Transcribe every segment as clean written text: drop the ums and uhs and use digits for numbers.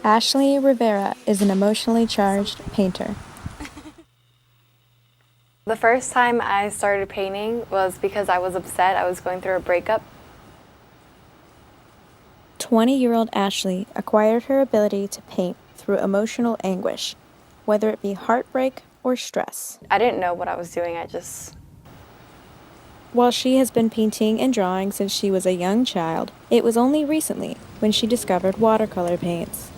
Ashley Rivera is an emotionally charged painter. The first time I started painting was because I was upset. I was going through a breakup. 20-year-old Ashley acquired her ability to paint through emotional anguish, whether it be heartbreak or stress. I didn't know what I was doing. While she has been painting and drawing since she was a young child, it was only recently when she discovered watercolor paints.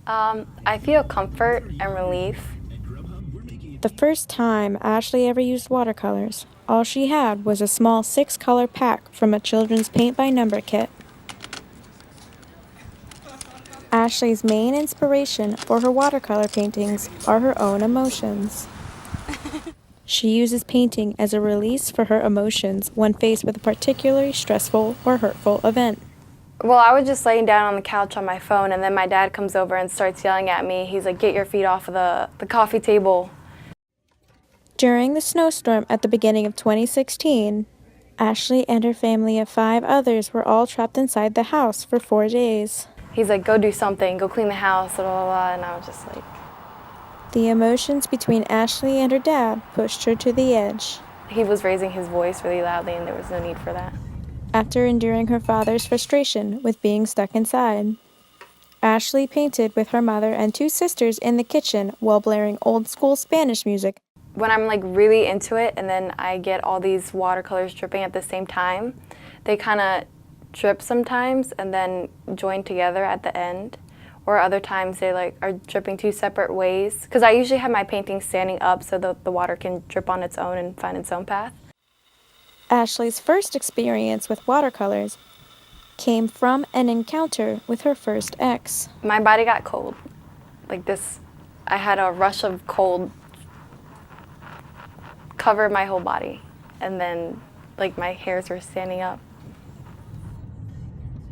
I feel comfort and relief. The first time Ashley ever used watercolors, all she had was a small 6-color pack from a children's paint-by-number kit. Ashley's main inspiration for her watercolor paintings are her own emotions. She uses painting as a release for her emotions when faced with a particularly stressful or hurtful event. Well, I was just laying down on the couch on my phone, and then my dad comes over and starts yelling at me. He's like, "Get your feet off of the coffee table." During the snowstorm at the beginning of 2016, Ashley and her family of 5 others were all trapped inside the house for 4 days. He's like, "Go do something, go clean the house, blah, blah, blah," and I was just like... The emotions between Ashley and her dad pushed her to the edge. He was raising his voice really loudly, and there was no need for that. After enduring her father's frustration with being stuck inside, Ashley painted with her mother and 2 sisters in the kitchen while blaring old-school Spanish music. When I'm like really into it and then I get all these watercolors dripping at the same time, they kind of drip sometimes and then join together at the end. Or other times they like are dripping 2 separate ways. Because I usually have my painting standing up so that the water can drip on its own and find its own path. Ashley's first experience with watercolors came from an encounter with her first ex. My body got cold. Like this, I had a rush of cold cover my whole body. And then like my hairs were standing up.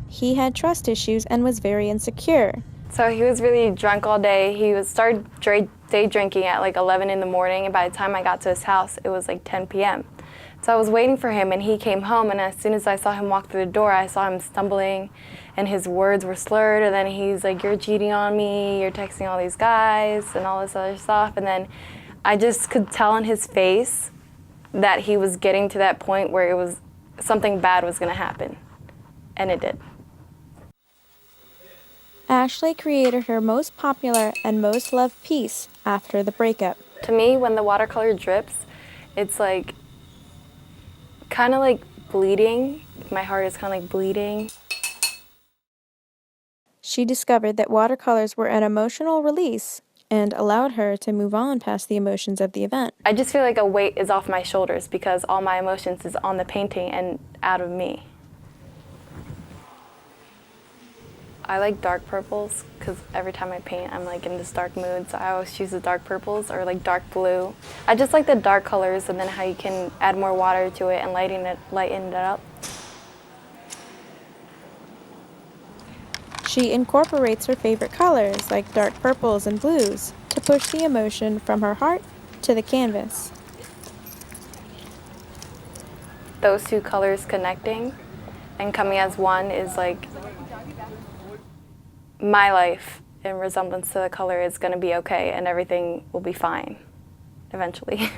He had trust issues and was very insecure. So he was really drunk all day. He started day drinking at like 11 in the morning, and by the time I got to his house, it was like 10 p.m. So I was waiting for him, and he came home, and as soon as I saw him walk through the door, I saw him stumbling, and his words were slurred, and then he's like, "You're cheating on me, you're texting all these guys," and all this other stuff. And then I just could tell in his face that he was getting to that point where it was something bad was going to happen, and it did. Ashley created her most popular and most loved piece after the breakup. To me, when the watercolor drips, it's like kind of like bleeding. My heart is kind of like bleeding. She discovered that watercolors were an emotional release and allowed her to move on past the emotions of the event. I just feel like a weight is off my shoulders because all my emotions is on the painting and out of me. I like dark purples because every time I paint, I'm like in this dark mood, so I always choose the dark purples or like dark blue. I just like the dark colors and then how you can add more water to it and lighten it up. She incorporates her favorite colors, like dark purples and blues, to push the emotion from her heart to the canvas. Those 2 colors connecting and coming as one is like my life in resemblance to the color is going to be okay and everything will be fine eventually.